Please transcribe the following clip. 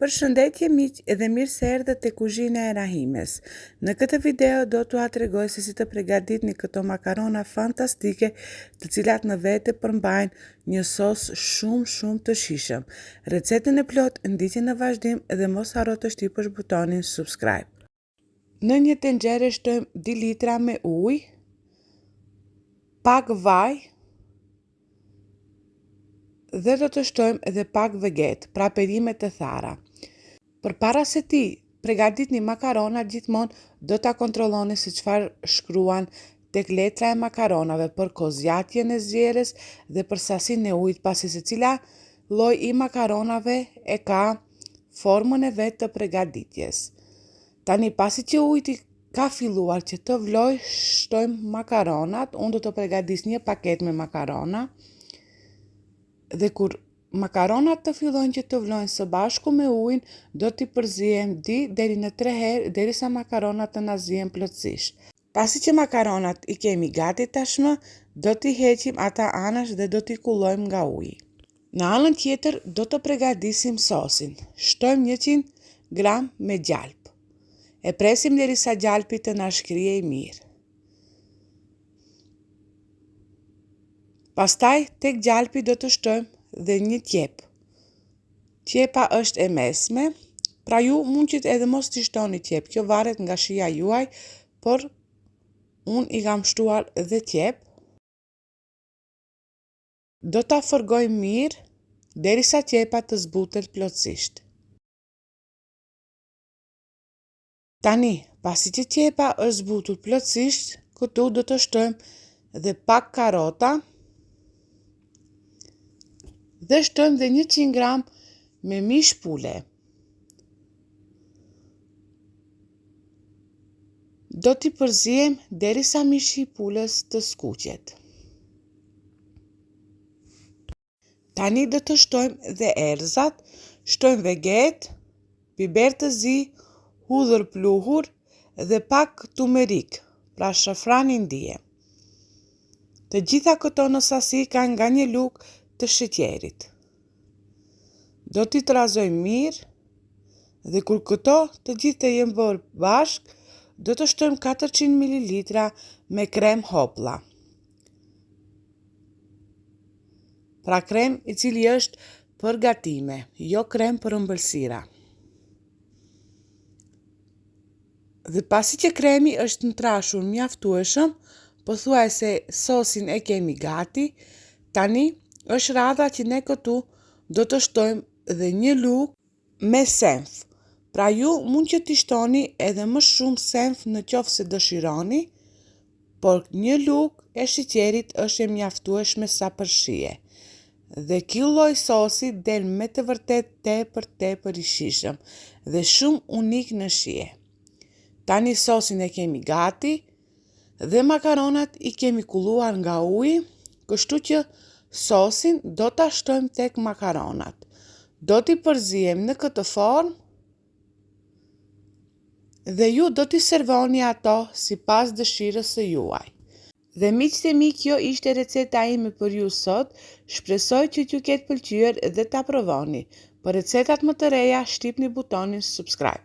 Përshëndetje miq edhe mirë se erdhët te kuzhina e Rahimes. Në këtë video do t'ua tregoj se si të përgatitni këto makarona fantastike, të cilat në vete përmbajnë një sos shumë të shijshëm. Recetën e plot ndiqni në vazhdim dhe mos harro të shtypësh butonin subscribe. Në një tenxhere shtojmë 2 litra me ujë, pak vaj dhe do të shtojmë edhe pak veget, pra perime të thara. Përpara se ti përgatitni makaronat, gjithmonë do ta kontrolloni se çfarë shkruan tek letra e makaronave për kozjatjen e zgjerrjes dhe për sasinë e ujit, pasi secila lloj i makaronave e ka formën e vet të përgatitjes. Tani pasi që uji ka filluar që të vloj, shtojmë makaronat. Unë do të përgatis një paket me makarona dhe kur makaronat të fillojnë që të vlojnë së bashku me ujin, do t'i përzihem 2 deri në 3 herë derisa makaronat të na zihen plotësisht. Pasi që makaronat i kemi gati tashmë, do t'i heqim ata anash dhe do t'i kullojmë nga uji. Në anën tjetër do të përgatisim sosin. Shtojmë 100 gram me gjalp. E presim derisa gjalpi të na shkrijej mirë. Pastaj tek gjalpi do të shtojmë dhe një qep. Qepa është e mesme, pra ju mund që edhe mos t'i shtoni qep, kjo varet nga shija juaj, por unë i kam shtuar dhe qep. Do ta forgoj mirë derisa qepa të zbutet plotësisht. Tani, pasi që qepa është zbutur plotësisht, këtu do të shtojmë dhe pak karota dhe shtojmë dhe 100 gram me mish pule. Do t'i përzihem derisa mishi i pulës të skuqet. Tani do të shtojmë dhe erëzat, shtojmë veget, biber të zi, hudhër pluhur dhe pak tumerik, pra shafranin ndije. Të gjitha këto në sasi kanë nga 1 lugë të sheqerit. Do t'i trazojmë mirë dhe kur këto të gjithë të jenë bërë bashk, do të shtojmë 400 ml me krem hopla. Pra krem i cili është për gatime, jo krem për ëmbëlsira. Dhe pasi që kremi është ntrashur mjaftueshëm, pothuajse sosin e kemi gati, tani është radha që ne këtu do të shtojmë dhe 1 lugë me senf. Pra ju mund që t'i shtoni edhe më shumë senf në qoftë se dëshironi, por 1 lugë e sheqerit është e mjaftueshme sa për shije. Dhe ky lloj sosi del me të vërtet tepër i shijshëm dhe shumë unik në shije. Tani sosin e kemi gati dhe makaronat i kemi kulluar nga uji, kështu që sosin do ta shtojmë tek makaronat. Do t'i përzihem në këtë formë dhe ju do t'i servoni ato sipas dëshirës së juaj. Dhe miqtë e mi, kjo ishte receta ime për ju sot. Shpresoj që t'ju ketë pëlqyer dhe ta provoni. Për recetat më të reja, shtypni butonin subscribe.